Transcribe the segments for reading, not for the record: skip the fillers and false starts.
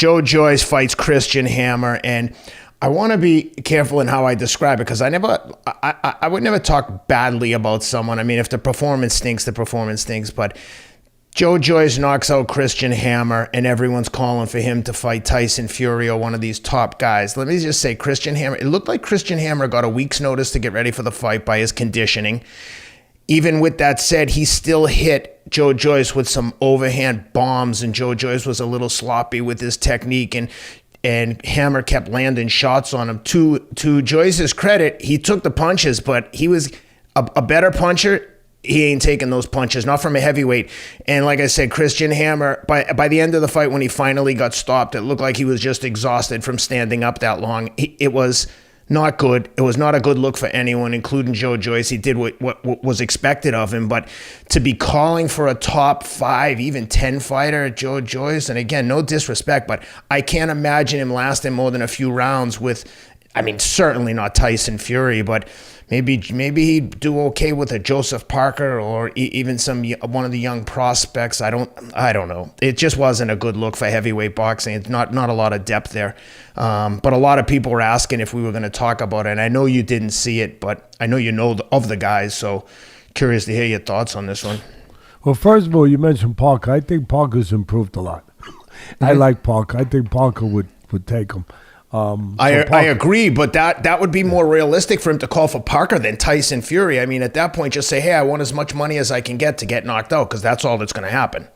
Joe Joyce fights Christian Hammer, and I want to be careful in how I describe it because I would never talk badly about someone. I mean, if the performance stinks, the performance stinks. But Joe Joyce knocks out Christian Hammer, and everyone's calling for him to fight Tyson Fury or one of these top guys. Let me just say, Christian Hammer, it looked like Christian Hammer got a week's notice to get ready for the fight by his conditioning. Even with that said, he still hit Joe Joyce with some overhand bombs, and Joe Joyce was a little sloppy with his technique, and Hammer kept landing shots on him. To Joyce's credit, he took the punches, but he was a better puncher. He ain't taking those punches, not from a heavyweight. And like I said, Christian Hammer, by the end of the fight, when he finally got stopped, it looked like he was just exhausted from standing up that long. It was not good. It was not a good look for anyone, including Joe Joyce. He did what was expected of him, but to be calling for a top 5, even 10 fighter, Joe Joyce, and again, no disrespect, but I can't imagine him lasting more than a few rounds with, I mean, certainly not Tyson Fury, but maybe he'd do okay with a Joseph Parker or even one of the young prospects. I don't know. It just wasn't a good look for heavyweight boxing. It's not a lot of depth there. But a lot of people were asking if we were going to talk about it. And I know you didn't see it, but I know you know of the guys. So curious to hear your thoughts on this one. Well, first of all, you mentioned Parker. I think Parker's improved a lot. I like Parker. I think Parker would take him. I agree, but that would be more realistic for him to call for Parker than Tyson Fury. I mean, at that point, just say, hey, I want as much money as I can get to get knocked out, because that's all that's going to happen.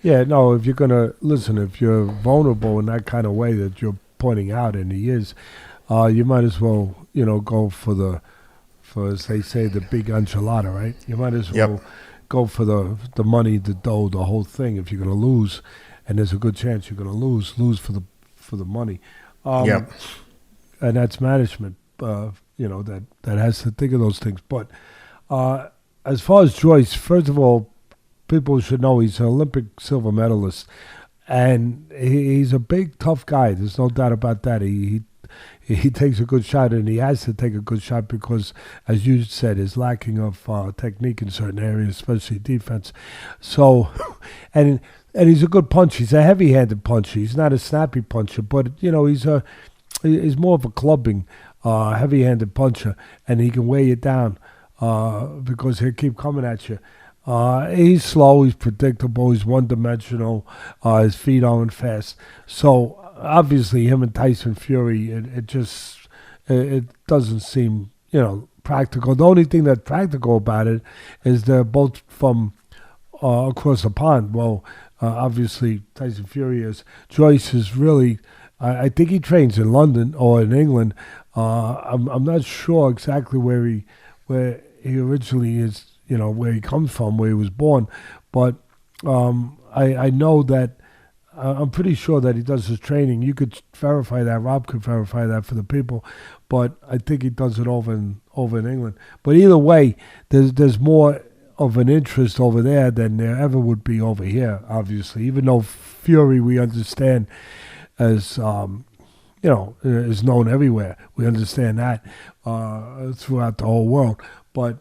Yeah, no, if you're going to, listen, if you're vulnerable in that kind of way that you're pointing out, and he is, you might as well, go for as they say, the big enchilada, right? You might as well go for the money, the dough, the whole thing. If you're going to lose, and there's a good chance you're going to lose for the money. And that's management, that has to think of those things. But as far as Joyce, first of all, people should know he's an Olympic silver medalist, and he's a big, tough guy. There's no doubt about that. He takes a good shot, and he has to take a good shot because, as you said, his lacking of technique in certain areas, especially defense. So, and he's a good puncher. He's a heavy-handed puncher. He's not a snappy puncher, but he's more of a clubbing, heavy-handed puncher, and he can weigh you down because he'll keep coming at you. He's slow. He's predictable. He's one-dimensional. His feet aren't fast. So obviously, him and Tyson Fury, it doesn't seem practical. The only thing that's practical about it is they're both from across the pond. Well. Obviously, Tyson Fury is. Joyce is really, I think he trains in London or in England. I'm not sure exactly where he originally is, where he comes from, where he was born. But I know that, I'm pretty sure that he does his training. You could verify that. Rob could verify that for the people. But I think he does it over in England. But either way, there's more of an interest over there than there ever would be over here, obviously. Even though Fury, we understand, as is known everywhere. We understand that throughout the whole world. But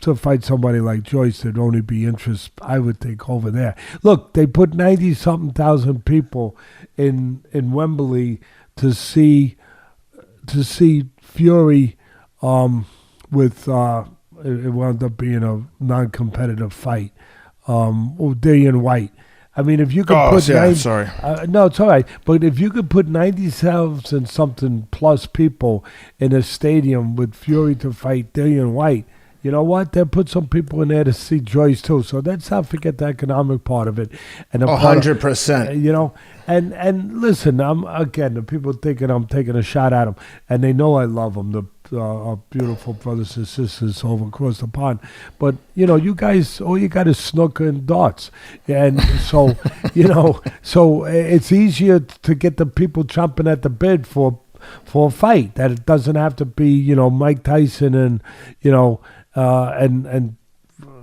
to fight somebody like Joyce, there'd only be interest, I would think, over there. Look, they put 90-something thousand people in Wembley to see Fury with. It wound up being a non-competitive fight. Dillian White. I mean, if you could put... sorry. No, it's all right. But if you could put 90,000 something plus people in a stadium with Fury to fight Dillian White, you know what? They'll put some people in there to see Joyce too. So let's not forget the economic part of it. And 100%. And listen, the people thinking I'm taking a shot at them, and they know I love them. Our beautiful brothers and sisters over across the pond. But, you guys, all you got is snooker and darts. And so, so it's easier to get the people chomping at the bit for a fight. That it doesn't have to be, Mike Tyson and, and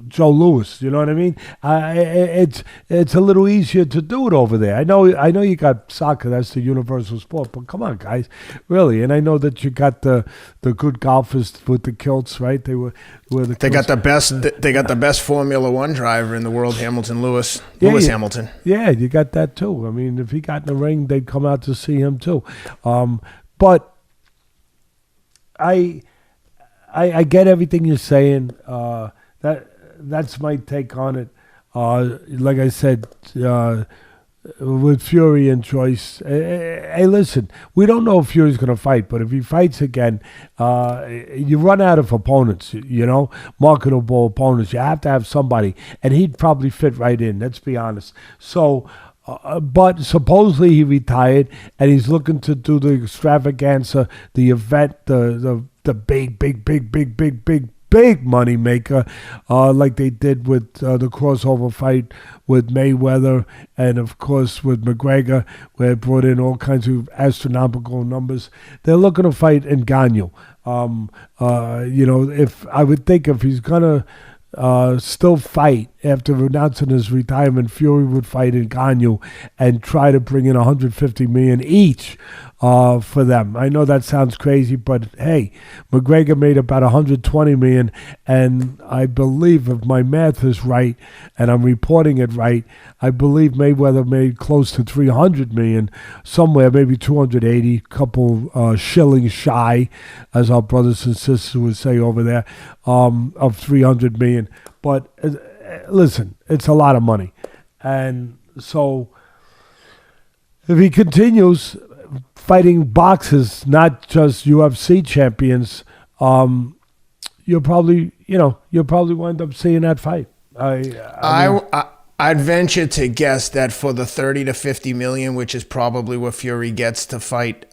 Joe Louis. You know what I mean? It's a little easier to do it over there. I know you got soccer. That's the universal sport. But come on, guys, really. And I know that you got the good golfers with the kilts, right? They got the best Formula One driver in the world, Lewis Hamilton. Yeah, you got that too. I mean, if he got in the ring, they'd come out to see him too. But I get everything you're saying. That's my take on it. Like I said, with Fury and Joyce, hey, listen, we don't know if Fury's going to fight, but if he fights again, you run out of opponents, marketable opponents. You have to have somebody, and he'd probably fit right in, let's be honest. So, but supposedly he retired, and he's looking to do the extravaganza, the event, the big money maker, like they did with the crossover fight with Mayweather, and of course with McGregor, where it brought in all kinds of astronomical numbers. They're looking to fight Ngannou. If he's gonna still fight after announcing his retirement, Fury would fight Ngannou and try to bring in $150 million each for them. I know that sounds crazy, but hey, McGregor made about $120 million, and I believe, if my math is right and I'm reporting it right, I believe Mayweather made close to $300 million, somewhere maybe 280, couple shillings shy, as our brothers and sisters would say over there, of $300 million. But listen, it's a lot of money, and so if he continues fighting boxers, not just UFC champions, you'll probably wind up seeing that fight. I'd venture to guess that for the 30 to 50 million, which is probably what Fury gets to fight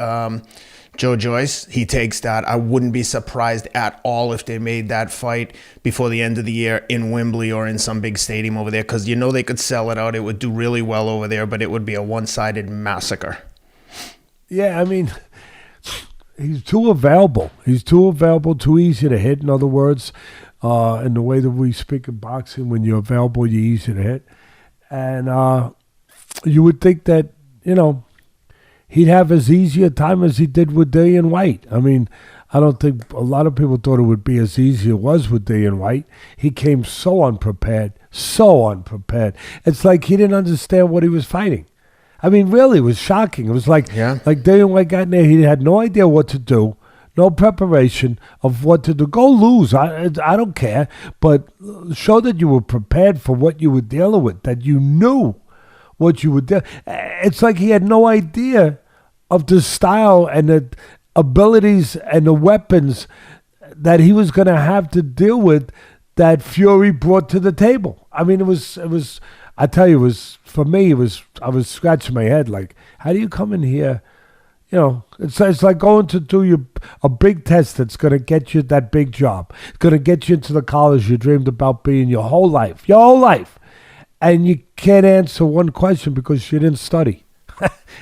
Joe Joyce, he takes that. I wouldn't be surprised at all if they made that fight before the end of the year in Wembley or in some big stadium over there, because they could sell it out. It would do really well over there, but it would be a one-sided massacre. Yeah, I mean, he's too available. Too easy to hit, in other words. In the way that we speak in boxing, when you're available, you're easy to hit. And you would think that, he'd have as easy a time as he did with Dillian White. I mean, I don't think a lot of people thought it would be as easy as it was with Dillian White. He came so unprepared. It's like he didn't understand what he was fighting. I mean, really, it was shocking. It was like Dillian White got in there, he had no idea what to do, no preparation of what to do. Go lose, I don't care, but show that you were prepared for what you were dealing with, that you knew what you would do. It's like he had no idea of the style and the abilities and the weapons that he was going to have to deal with that Fury brought to the table. I mean, it was. I tell you, for me. I was scratching my head like, how do you come in here? It's like going to do a big test that's going to get you that big job. It's going to get you into the college you dreamed about being your whole life. And you can't answer one question because you didn't study.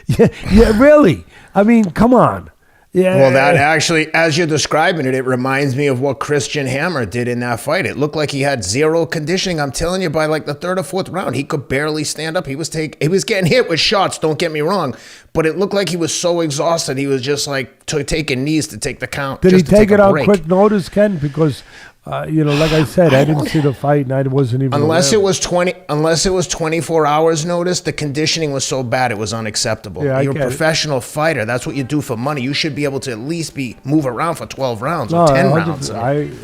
yeah, really. I mean, come on. Yeah. Well, that actually, as you're describing it, it reminds me of what Christian Hammer did in that fight. It looked like he had zero conditioning. I'm telling you, by like the third or fourth round, he could barely stand up. He was getting hit with shots, don't get me wrong, but it looked like he was so exhausted. He was just like taking knees to take the count. Did he take it on quick notice, Ken? Because like I said, I didn't see the fight, and I wasn't even unless it was 24 hours notice. The conditioning was so bad it was unacceptable. Yeah, you're a professional fighter. That's what you do for money. You should be able to at least move around for 12 rounds or 10 rounds. I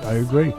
agree.